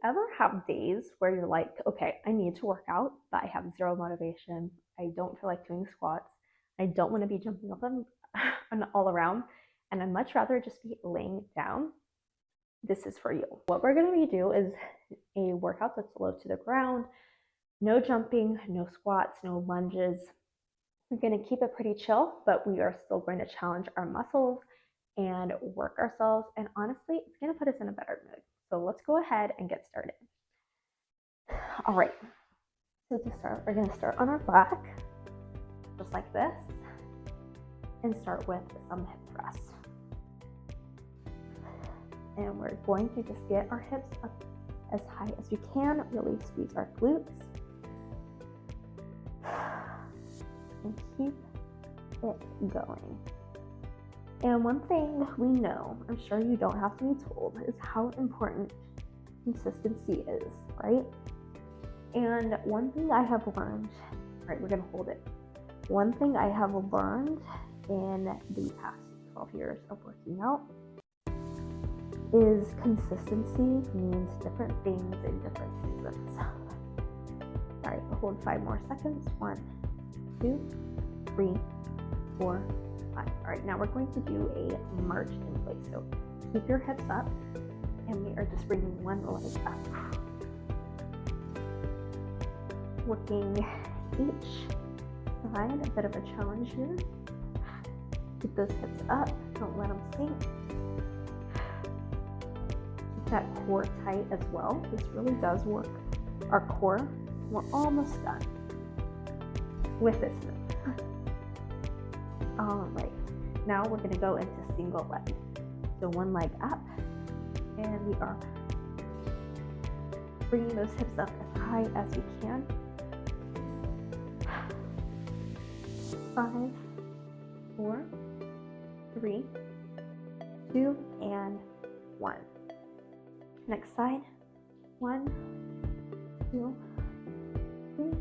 ever have days where you're like, okay, I need to work out, but I have zero motivation. I don't feel like doing squats. I don't want to be jumping up and all around. And I'd much rather just be laying down. This is for you. What we're going to do is a workout that's low to the ground, no jumping, no squats, no lunges. We're going to keep it pretty chill, but we are still going to challenge our muscles and work ourselves. And honestly, it's going to put us in a better mood. So let's go ahead and get started. All right. So to start, we're going to start on our back, just like this, and start with some hip thrusts. And we're going to just get our hips up as high as we can, really squeeze our glutes, and keep it going. And one thing we know, I'm sure you don't have to be told, is how important consistency is, right? And one thing I have learned, right, we're gonna hold it. One thing I have learned in the past 12 years of working out is consistency means different things in different seasons. All right, we'll hold 5 more seconds. 1, 2, 3, 4, 5. All right, now we're going to do a march in place. So keep your hips up, and we are just bringing one leg up. Working each side, a bit of a challenge here. Keep those hips up, don't let them sink. Keep that core tight as well. This really does work our core. We're almost done with this move. All right, now we're going to go into single leg. So one leg up, and we are bringing those hips up as high as we can. 5, 4, 3, 2, and 1. Next side. 1, 2, 3,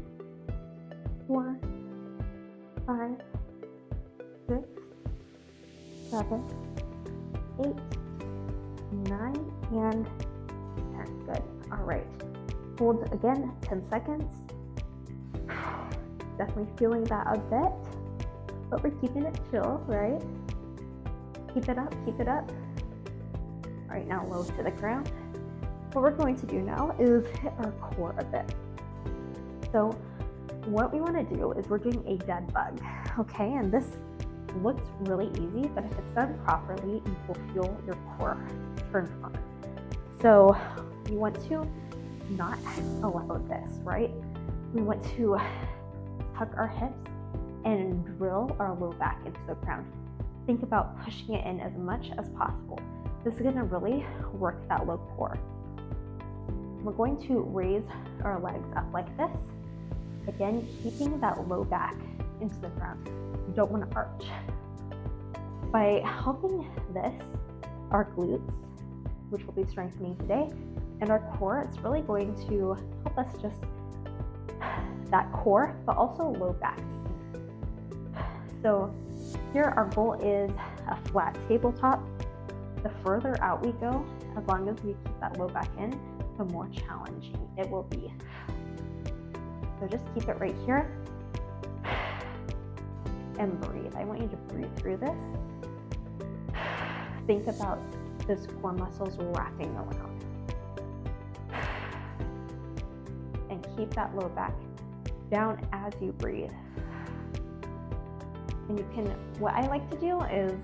4, 5, 6, 7, 8, 9, and 10. Good. All right. Hold again, 10 seconds. Definitely feeling that a bit, but we're keeping it chill, right? Keep it up, keep it up. All right, now low to the ground. What we're going to do now is hit our core a bit. So what we want to do is we're doing a dead bug, okay? And this looks really easy, but if it's done properly, you will feel your core turn on. So you want to not allow this, right? We want to tuck our hips and drill our low back into the ground. Think about pushing it in as much as possible. This is going to really work that low core. We're going to raise our legs up like this. Again, keeping that low back into the ground. You don't want to arch. By helping this, our glutes, which we'll be strengthening today, and our core, it's really going to help us just that core, but also low back. So here our goal is a flat tabletop. The further out we go, as long as we keep that low back in, the more challenging it will be. So just keep it right here and breathe. I want you to breathe through this. Think about those core muscles wrapping around. And keep that low back down as you breathe. And you can, what I like to do is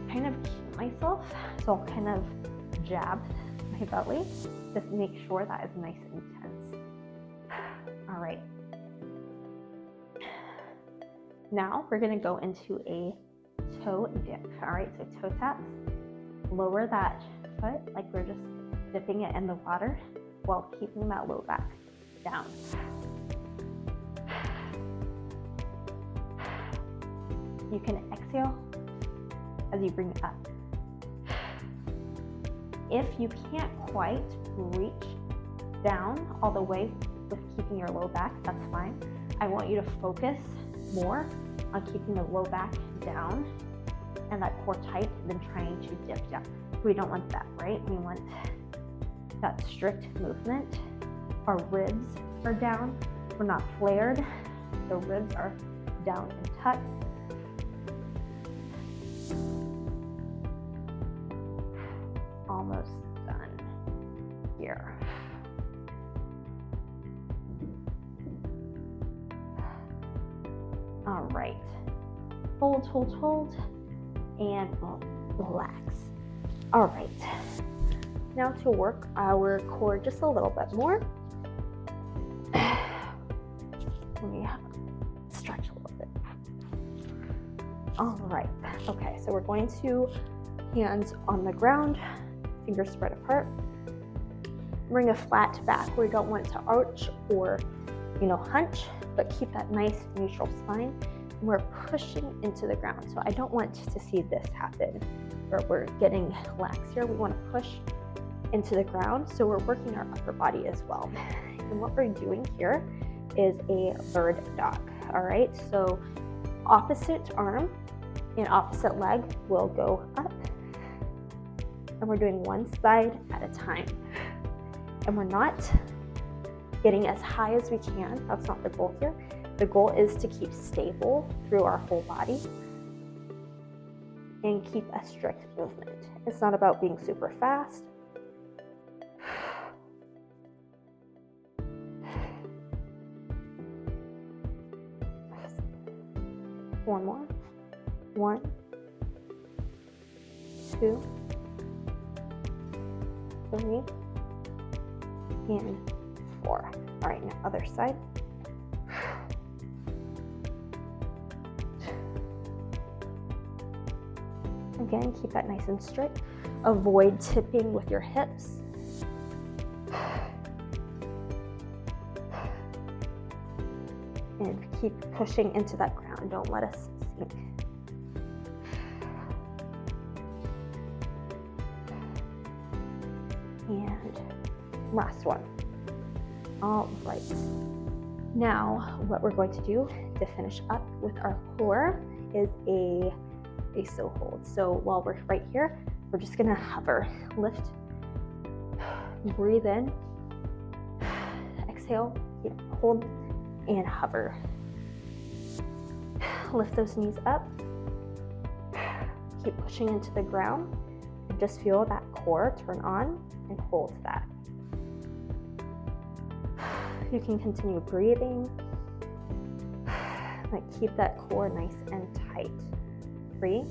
kind of keep myself, so I'll kind of jab my belly, just make sure that is nice and intense. All right. Now we're gonna go into a toe dip. All right, so toe taps. Lower that foot like we're just dipping it in the water while keeping that low back down. You can exhale as you bring it up. If you can't quite reach down all the way with keeping your low back, that's fine. I want you to focus more on keeping the low back down and that core tight than trying to dip down. We don't want that, right? We want that strict movement. Our ribs are down. We're not flared. The ribs are down and tucked. Almost done here. All right. Hold, hold, hold, and relax. All right. Now to work our core just a little bit more. Let me stretch a little bit. All right. Okay, so we're going to hands on the ground, fingers spread apart. Bring a flat back. We don't want it to arch or, hunch, but keep that nice neutral spine. And we're pushing into the ground. So I don't want to see this happen where we're getting lax here. We want to push into the ground. So we're working our upper body as well. And what we're doing here is a bird dog. All right. So opposite arm and opposite leg will go up. And we're doing one side at a time. And we're not getting as high as we can. That's not the goal here. The goal is to keep stable through our whole body and keep a strict movement. It's not about being super fast. One more. 1, 2, 3, and 4. All right, now other side. Again, keep that nice and straight. Avoid tipping with your hips. And keep pushing into that ground. Don't let us sink. And last one. All right. Now, what we're going to do to finish up with our core is a so hold. So while we're right here, we're just gonna hover, lift, breathe in, exhale, hold, and hover. Lift those knees up, keep pushing into the ground, and just feel that core turn on and hold that. You can continue breathing, like keep that core nice and tight. 3,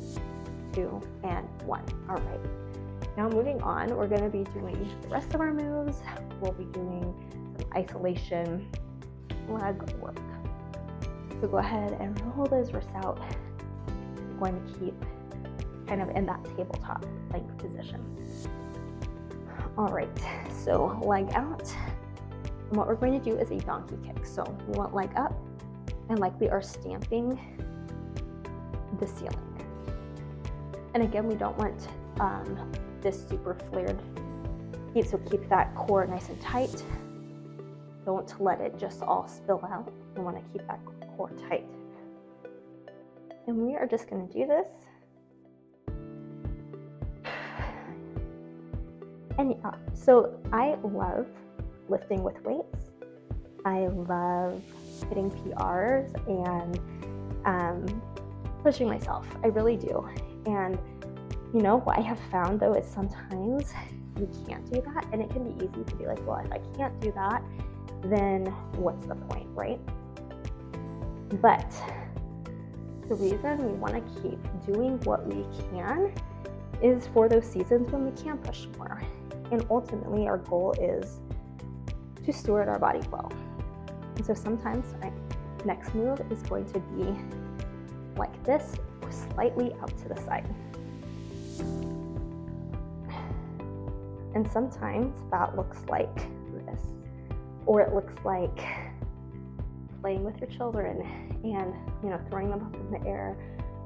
2, and 1. All right. Now moving on, we're going to be doing the rest of our moves. We'll be doing some isolation leg work. So go ahead and roll those wrists out. I'm going to keep kind of in that tabletop plank position. All right. So leg out. And what we're going to do is a donkey kick. So we want leg up and like we are stamping the ceiling. And again, we don't want this super flared. So keep that core nice and tight. Don't let it just all spill out. You want to keep that core tight. And we are just going to do this. And so I love lifting with weights. I love hitting PRs and pushing myself. I really do. And what I have found though is sometimes you can't do that, and it can be easy to be like, well, if I can't do that, then what's the point, right? But the reason we want to keep doing what we can is for those seasons when we can push more. And ultimately our goal is to steward our body well. And so sometimes our next move is going to be like this, or slightly out to the side. And sometimes that looks like this, or it looks like playing with your children and throwing them up in the air,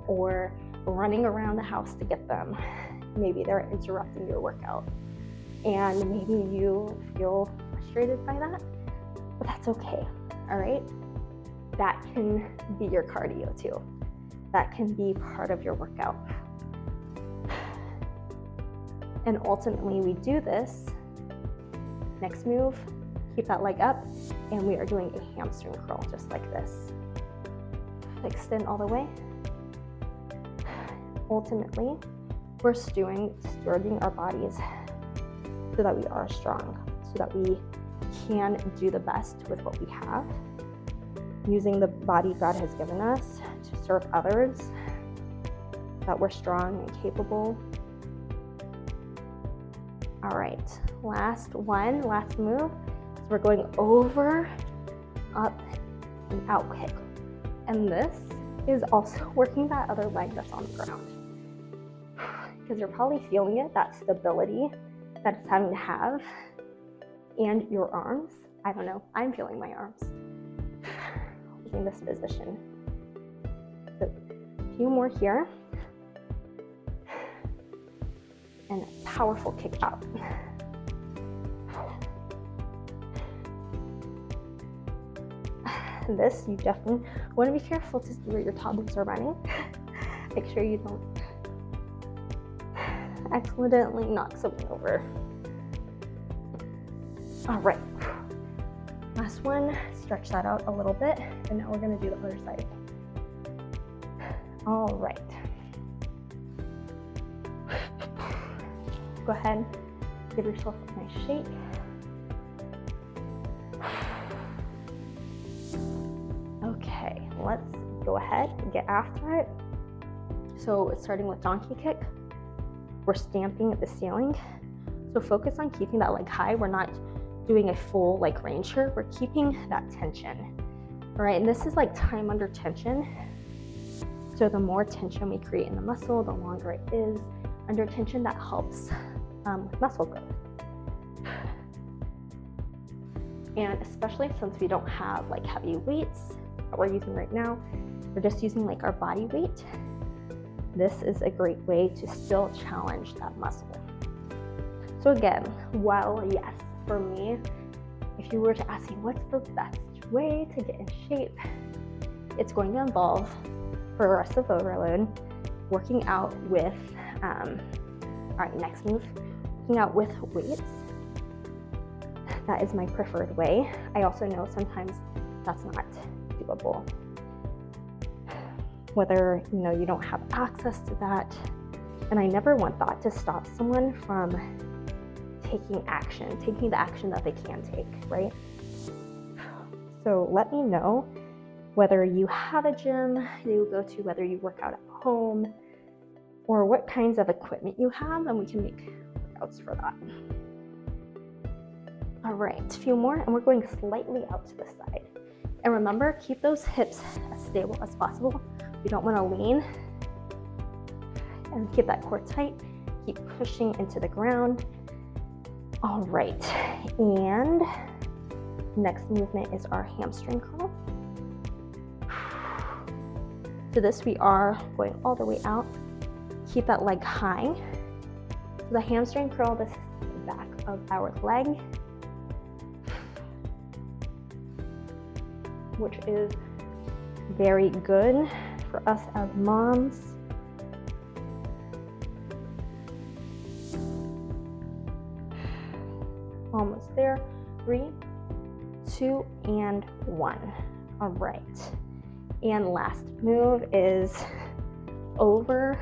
or running around the house to get them. Maybe they're interrupting your workout, and maybe you feel frustrated by that, but that's okay. All right, that can be your cardio too. That can be part of your workout. And ultimately we do this Next move, keep that leg up, and we are doing a hamstring curl just like this. Extend all the way. Ultimately, we're stewarding our bodies so that we are strong, so that we can do the best with what we have, using the body God has given us to serve others, so that we're strong and capable. All right, last move. So we're going over, up, and out kick. And this is also working that other leg that's on the ground. Because you're probably feeling it, that stability that it's having to have. And your arms, I don't know, I'm feeling my arms. Holding this position. So a few more here. And a powerful kick out. This, you definitely want to be careful to see where your toddlers are running. Make sure you don't accidentally knock someone over. All right, last one, stretch that out a little bit, and now we're gonna do the other side. All right. Go ahead, give yourself a nice shake. Okay, let's go ahead and get after it. So it's starting with donkey kick. We're stamping at the ceiling. So focus on keeping that leg high. We're not doing a full like range here. We're keeping that tension. All right, and this is like time under tension. So the more tension we create in the muscle, the longer it is under tension. That helps with muscle growth. And especially since we don't have like heavy weights that we're using right now, we're just using like our body weight. This is a great way to still challenge that muscle. So again, well, yes, for me, if you were to ask me what's the best way to get in shape, it's going to involve, for the rest of overload, working out with, all right, next move, working out with weights. That is my preferred way. I also know sometimes that's not doable. Whether you don't have access to that, and I never want that to stop someone from taking the action that they can take, right? So let me know whether you have a gym you go to, whether you work out at home, or what kinds of equipment you have, and we can make workouts for that. All right, a few more, and we're going slightly out to the side. And remember, keep those hips as stable as possible. You don't want to lean, and keep that core tight. Keep pushing into the ground. All right, and next movement is our hamstring curl. To this, we are going all the way out. Keep that leg high. So the hamstring curl, this is the back of our leg, which is very good for us as moms. Almost there. 3, 2, and 1. All right. And last move is over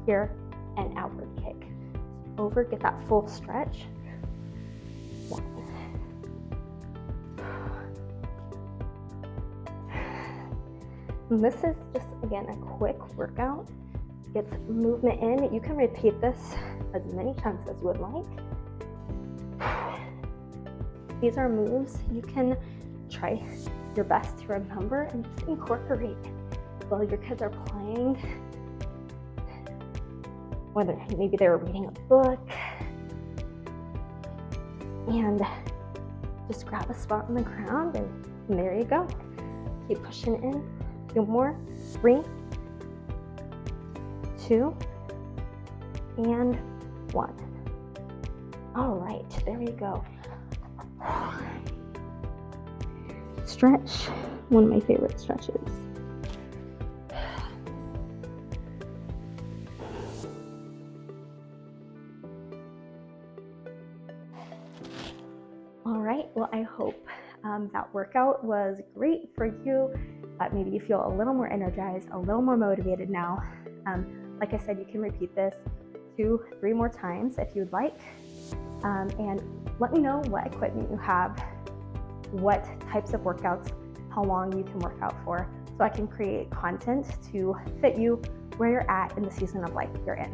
here and outward kick. Over, get that full stretch. 1. And this is just, again, a quick workout. Gets movement in. You can repeat this as many times as you would like. These are moves you can try your best to remember and just incorporate while your kids are playing. Whether maybe they were reading a book, and just grab a spot on the ground, and there you go. Keep pushing in. A few more. 3, 2, and 1. All right, there you go. Stretch, one of my favorite stretches. right, well, I hope that workout was great for you. Maybe you feel a little more energized, a little more motivated now. Like I said, you can repeat this 2-3 more times if you'd like. And let me know what equipment you have, what types of workouts, how long you can work out for, so I can create content to fit you where you're at in the season of life you're in.